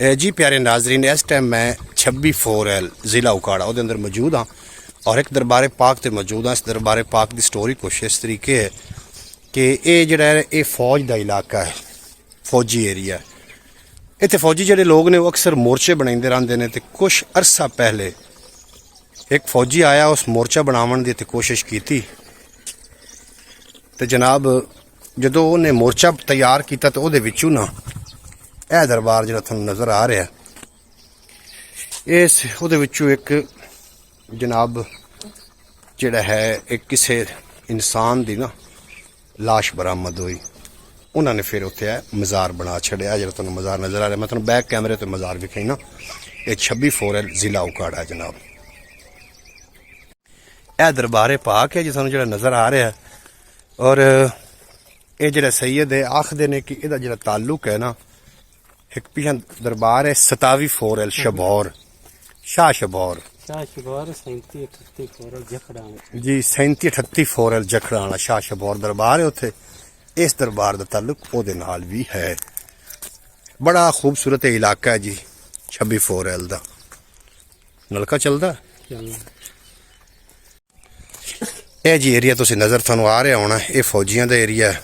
जी प्यारे नाजरीन, इस टाइम मैं 26/4 ज़िला उकाड़ा वो अंदर मौजूद हाँ और एक दरबार पाक से मौजूद हाँ। इस दरबार पाक की स्टोरी कुछ इस तरीके है कि ये जड़ा है ये फौज का इलाका है, फौजी एरिया है। इतने फौजी जोड़े लोग ने वो अक्सर मोर्चे बनाते रहते हैं। तो कुछ अरसा पहले एक फौजी आया, उस मोर्चा बनावन की कोशिश की तो जनाब जो उन्हें मोर्चा तैयार किया तो वो ना यह दरबार जो थोड़ा नज़र आ रहा है इस एक जनाब जिहड़ा है एक किसी इंसान की ना लाश बरामद हुई। उन्होंने फिर उत्थे मज़ार बना छड़िया। जो तुहानूं मज़ार नज़र आ रहा, मैं तुहानूं बैक कैमरे तो मज़ार विखाई ना। ये 26/4 ज़िला उकाड़ा है जनाब। यह दरबार पाक है जो तुहानूं जिहड़ा नज़र आ रहा है। और ये जिहड़ा सैयद है आखदे ने कि इहदा जिहड़ा ताल्लुक है ना एक पिछा दरबार है 27/4 शबौर शाह शबौर जी 37/38 जखड़ाना शाह शबौर दरबार है। उत्थे इस दरबार का ताल्लुक ओहदे नाल भी है। बड़ा खूबसूरत इलाका है जी 26/4 का। नलका चलदा यह जी एरिया तुसीं नज़र तुहानूं आ रहा होना, ये फौजियों का एरिया है।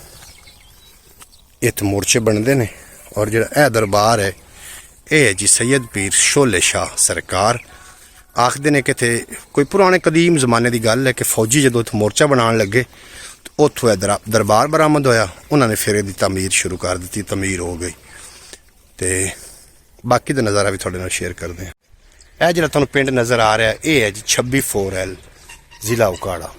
इत्थे मोर्चे बनते हैं और जो यह दरबार है ये है जी सैयद पीर शोले शाह सरकार। आखते ने कि कोई पुराने कदीम जमाने की गल है कि फौजी जो इत्थे मोर्चा बनाने लगे तो उतों दरबार बरामद होया। उन्होंने फिर इसकी तमीर शुरू कर दी, तमीर हो गई। तो बाकी का नज़ारा भी थोड़े नाल शेयर करते हैं। यह जो तुहानूं पिंड नज़र आ रहा है ये है जी 26/4 ज़िला उकाड़ा।